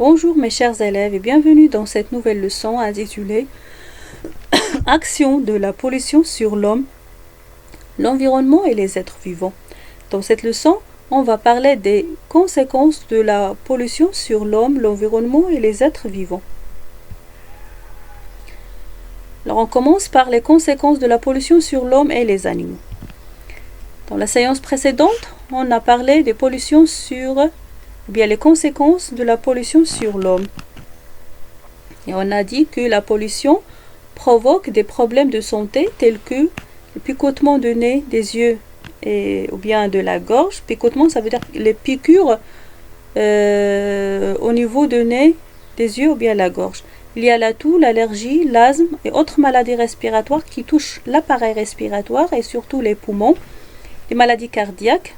Bonjour mes chers élèves et bienvenue dans cette nouvelle leçon intitulée Action de la pollution sur l'homme, l'environnement et les êtres vivants. Dans cette leçon, on va parler des conséquences de la pollution sur l'homme, l'environnement et les êtres vivants. Alors on commence par les conséquences de la pollution sur l'homme et les animaux. Dans la séance précédente, on a parlé des pollutions les conséquences de la pollution sur l'homme. Et on a dit que la pollution provoque des problèmes de santé tels que le picotement de nez, des yeux ou bien de la gorge. Picotement, ça veut dire les piqûres au niveau de nez, des yeux ou bien la gorge. Il y a la toux, l'allergie, l'asthme et autres maladies respiratoires qui touchent l'appareil respiratoire et surtout les poumons. Les maladies cardiaques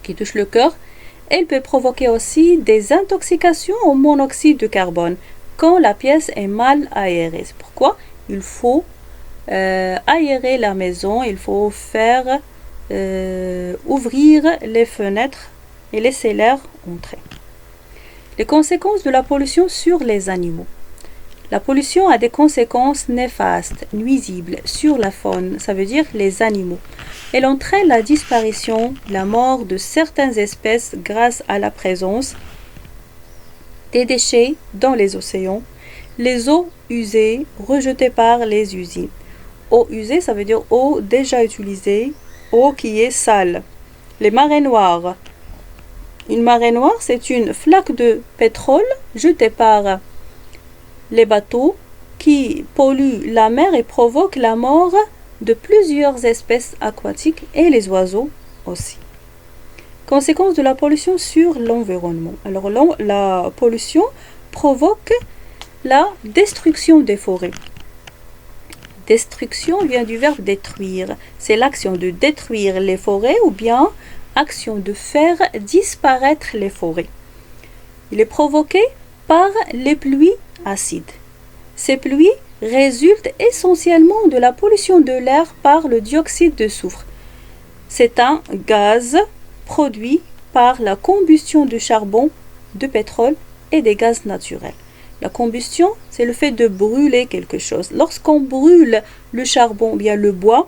qui touchent le cœur. Elle peut provoquer aussi des intoxications au monoxyde de carbone quand la pièce est mal aérée. C'est pourquoi il faut aérer la maison, il faut faire ouvrir les fenêtres et laisser l'air entrer. Les conséquences de la pollution sur les animaux. La pollution a des conséquences néfastes, nuisibles sur la faune, ça veut dire les animaux. Elle entraîne la disparition, la mort de certaines espèces grâce à la présence des déchets dans les océans, les eaux usées rejetées par les usines. Eau usée, ça veut dire eau déjà utilisée, eau qui est sale. Les marées noires. Une marée noire, c'est une flaque de pétrole jetée par les bateaux qui polluent la mer et provoquent la mort de plusieurs espèces aquatiques et les oiseaux aussi. Conséquences de la pollution sur l'environnement. Alors la pollution provoque la destruction des forêts. Destruction vient du verbe détruire. C'est l'action de détruire les forêts ou bien action de faire disparaître les forêts. Il est provoqué par les pluies acides. Ces pluies résultent essentiellement de la pollution de l'air par le dioxyde de soufre. C'est un gaz produit par la combustion de charbon, de pétrole et des gaz naturels. La combustion, c'est le fait de brûler quelque chose. Lorsqu'on brûle le charbon, bien le bois,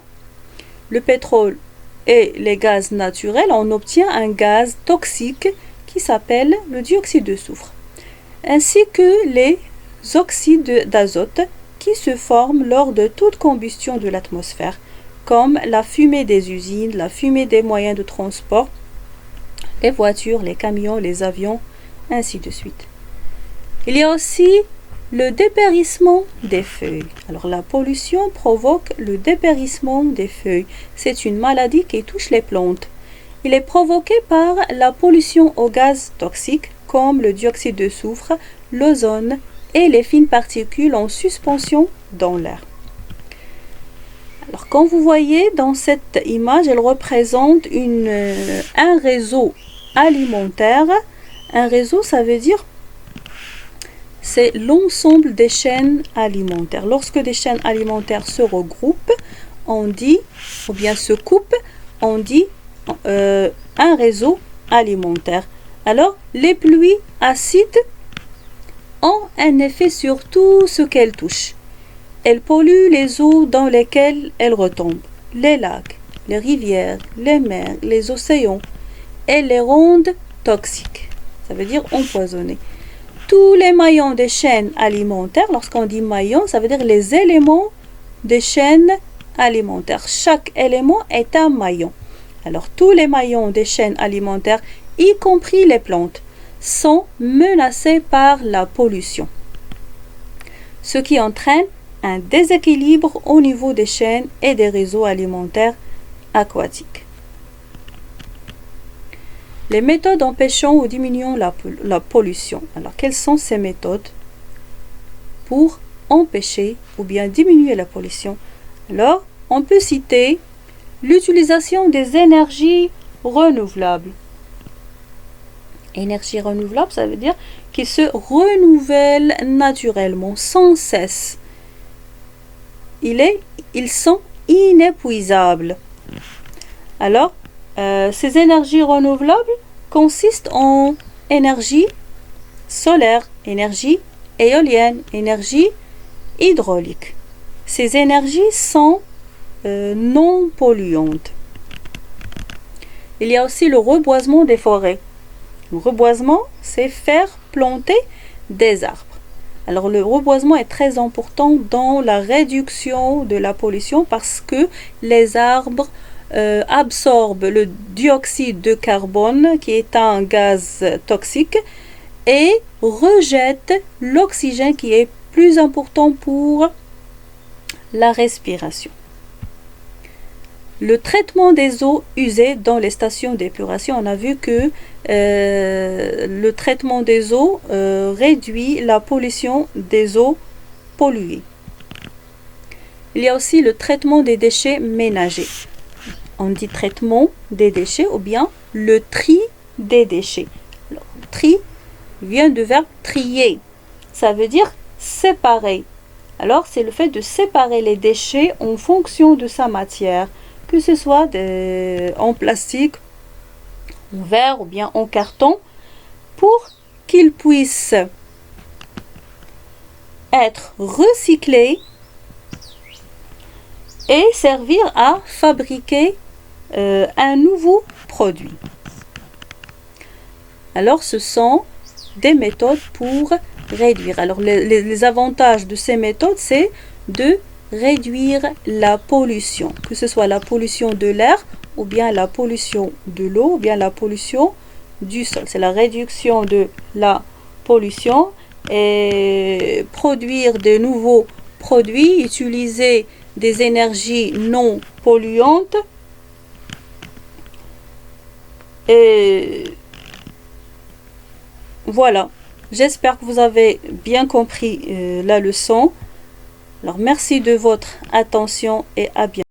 le pétrole et les gaz naturels, on obtient un gaz toxique qui s'appelle le dioxyde de soufre, ainsi que les oxydes d'azote qui se forment lors de toute combustion de l'atmosphère, comme la fumée des usines, la fumée des moyens de transport, les voitures, les camions, les avions, ainsi de suite. Il y a aussi le dépérissement des feuilles. Alors la pollution provoque le dépérissement des feuilles. C'est une maladie qui touche les plantes. Il est provoqué par la pollution aux gaz toxiques comme le dioxyde de soufre, l'ozone et les fines particules en suspension dans l'air. Alors quand vous voyez dans cette image, elle représente un réseau alimentaire. Un réseau, ça veut dire c'est l'ensemble des chaînes alimentaires. Lorsque des chaînes alimentaires se regroupent, on dit, ou bien se coupent, on dit un réseau alimentaire. Alors, les pluies acides ont un effet sur tout ce qu'elles touchent. Elles polluent les eaux dans lesquelles elles retombent, les lacs, les rivières, les mers, les océans, et les rendent toxiques. Ça veut dire empoisonnés. Tous les maillons des chaînes alimentaires, lorsqu'on dit maillons, ça veut dire les éléments des chaînes alimentaires. Chaque élément est un maillon. Alors tous les maillons des chaînes alimentaires, y compris les plantes, sont menacés par la pollution, ce qui entraîne un déséquilibre au niveau des chaînes et des réseaux alimentaires aquatiques. Les méthodes empêchant ou diminuant la pollution. Alors, quelles sont ces méthodes pour empêcher ou bien diminuer la pollution? Alors, on peut citer l'utilisation des énergies renouvelables. Énergie renouvelable, ça veut dire qu'ils se renouvellent naturellement, sans cesse. Ils sont inépuisables. Alors, ces énergies renouvelables consistent en énergie solaire, énergie éolienne, énergie hydraulique. Ces énergies sont non polluantes. Il y a aussi le reboisement des forêts. Le reboisement, c'est faire planter des arbres. Alors le reboisement est très important dans la réduction de la pollution parce que les arbres absorbent le dioxyde de carbone qui est un gaz toxique et rejettent l'oxygène qui est plus important pour la respiration. Le traitement des eaux usées dans les stations d'épuration, on a vu que le traitement des eaux réduit la pollution des eaux polluées. Il y a aussi le traitement des déchets ménagers. On dit traitement des déchets ou bien le tri des déchets. Alors, le tri vient du verbe trier. Ça veut dire séparer. Alors, c'est le fait de séparer les déchets en fonction de sa matière, que ce soit en plastique, en verre ou bien en carton, pour qu'ils puissent être recyclés et servir à fabriquer un nouveau produit. Alors, ce sont des méthodes pour réduire. Alors, les avantages de ces méthodes, c'est de réduire la pollution, que ce soit la pollution de l'air ou bien la pollution de l'eau ou bien la pollution du sol. C'est la réduction de la pollution et produire de nouveaux produits, utiliser des énergies non polluantes et voilà. J'espère que vous avez bien compris la leçon. Alors merci de votre attention et à bientôt.